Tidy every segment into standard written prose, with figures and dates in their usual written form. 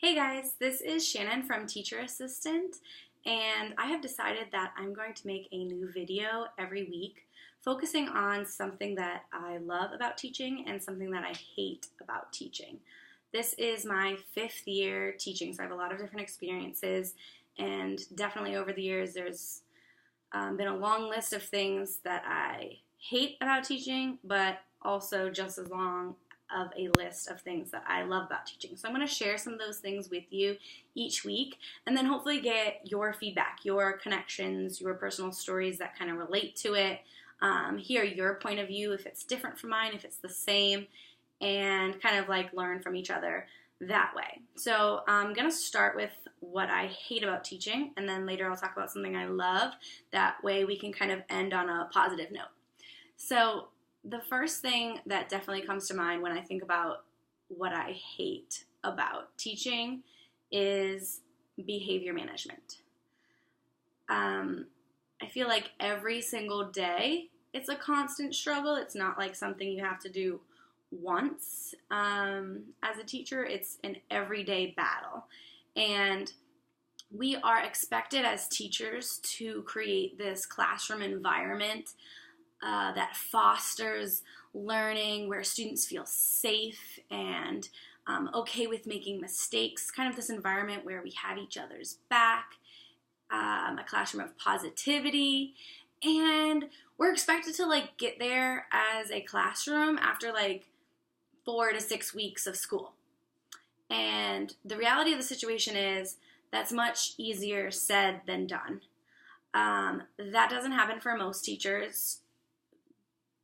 Hey guys, this is Shannon from Teacher Assistant, and I have decided that I'm going to make a new video every week focusing on something that I love about teaching and something that I hate about teaching. This is my 5th year teaching, so I have a lot of different experiences, and definitely over the years there's been a long list of things that I hate about teaching, but also just as long of a list of things that I love about teaching. So I'm going to share some of those things with you each week and then hopefully get your feedback, your connections, your personal stories that kind of relate to it, hear your point of view if it's different from mine, if it's the same, and kind of like learn from each other that way. So I'm going to start with what I hate about teaching, and then later I'll talk about something I love. That way we can kind of end on a positive note. So the first thing that definitely comes to mind when I think about what I hate about teaching is behavior management. I feel like every single day it's a constant struggle. It's not like something you have to do once as a teacher. It's an everyday battle. And we are expected as teachers to create this classroom environment that fosters learning, where students feel safe and okay with making mistakes, kind of this environment where we have each other's back, a classroom of positivity, and we're expected to like get there as a classroom after like 4 to 6 weeks of school. And the reality of the situation is that's much easier said than done. That doesn't happen for most teachers.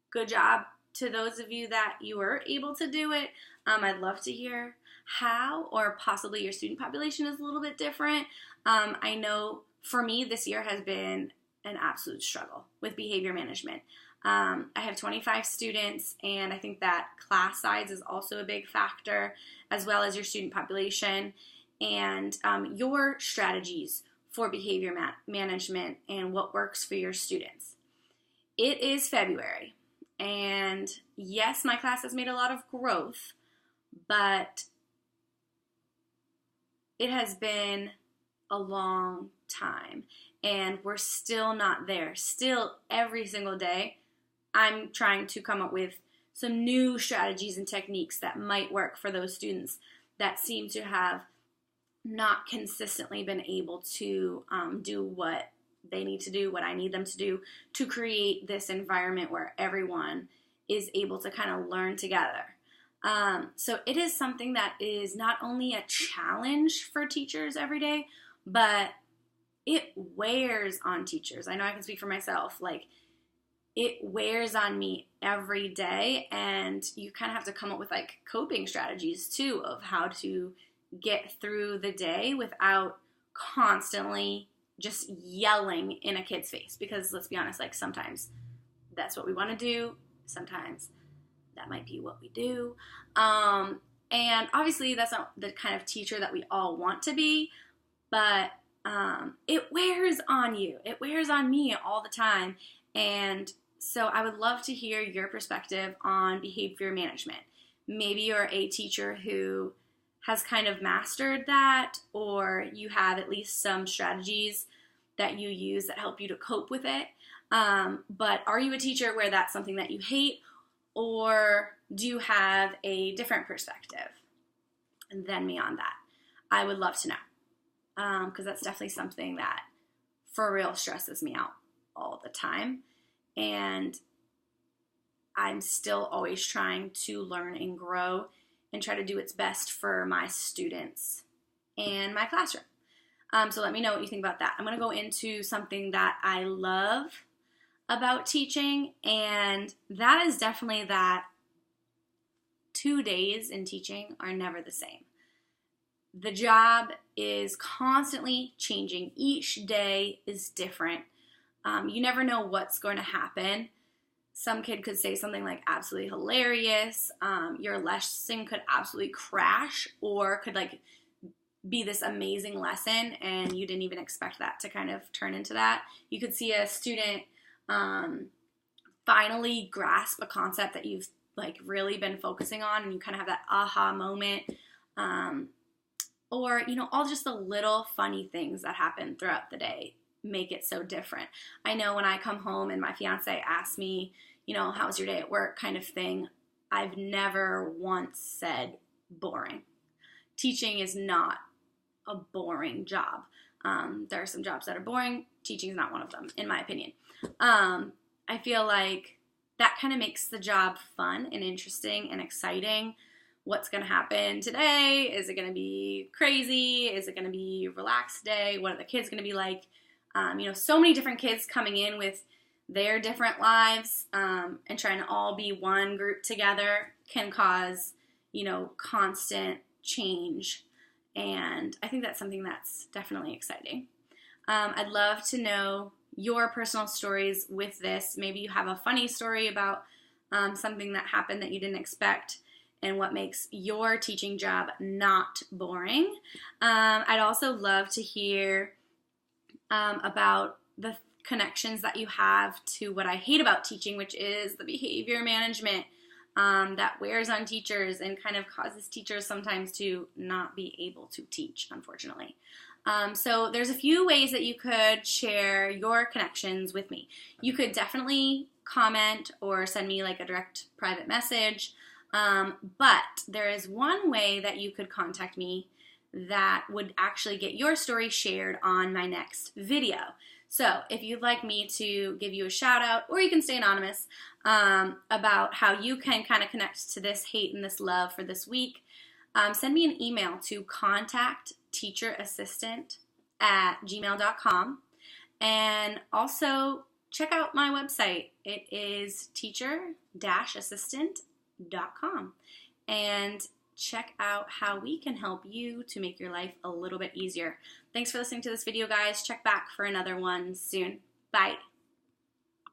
Good job to those of you that you were able to do it. I'd love to hear how, or possibly your student population is a little bit different. I know for me this year has been an absolute struggle with behavior management. I have 25 students, and I think that class size is also a big factor, as well as your student population and your strategies for behavior management and what works for your students. It is February. And yes, my class has made a lot of growth, but it has been a long time, and we're still not there. Still, every single day, I'm trying to come up with some new strategies and techniques that might work for those students that seem to have not consistently been able to do what they need to do, what I need them to do, to create this environment where everyone is able to kind of learn together. So it is something that is not only a challenge for teachers every day, but it wears on teachers. I know I can speak for myself. Like, it wears on me every day, and you kind of have to come up with like coping strategies too of how to get through the day without constantly just yelling in a kid's face, because let's be honest, like sometimes that's what we want to do, sometimes that might be what we do, and obviously that's not the kind of teacher that we all want to be, but it wears on you, it wears on me all the time. And so I would love to hear your perspective on behavior management. Maybe you're a teacher who has kind of mastered that, or you have at least some strategies that you use that help you to cope with it. But are you a teacher where that's something that you hate, or do you have a different perspective than me on that? I would love to know, because that's definitely something that for real stresses me out all the time. And I'm still always trying to learn and grow and try to do its best for my students and my classroom. So let me know what you think about that. I'm going to go into something that I love about teaching, and that is definitely that 2 days in teaching are never the same. The job is constantly changing. Each day is different. You never know what's going to happen. Some kid could say something like absolutely hilarious. Your lesson could absolutely crash, or could like be this amazing lesson and you didn't even expect that to kind of turn into that. You could see a student finally grasp a concept that you've like really been focusing on, and you kind of have that aha moment. or, all just the little funny things that happen throughout the day make it so different. I know when I come home and my fiance asks me, how's your day at work kind of thing, I've never once said boring. Teaching is not a boring job. There are some jobs that are boring. Teaching is not one of them, in my opinion. I feel like that kind of makes the job fun and interesting and exciting. What's going to happen today? Is it going to be crazy? Is it going to be a relaxed day? What are the kids going to be like? So many different kids coming in with their different lives, and trying to all be one group together can cause, constant change. And I think that's something that's definitely exciting. I'd love to know your personal stories with this. Maybe you have a funny story about something that happened that you didn't expect and what makes your teaching job not boring. I'd also love to hear about the connections that you have to what I hate about teaching, which is the behavior management that wears on teachers and kind of causes teachers sometimes to not be able to teach, unfortunately. So there's a few ways that you could share your connections with me. You could definitely comment or send me like a direct private message, but there is one way that you could contact me that would actually get your story shared on my next video. So if you'd like me to give you a shout out, or you can stay anonymous, about how you can kind of connect to this hate and this love for this week, send me an email to contactteacherassistant@gmail.com. And also check out my website. It is teacher-assistant.com. And check out how we can help you to make your life a little bit easier. Thanks for listening to this video, guys. Check back for another one soon. Bye.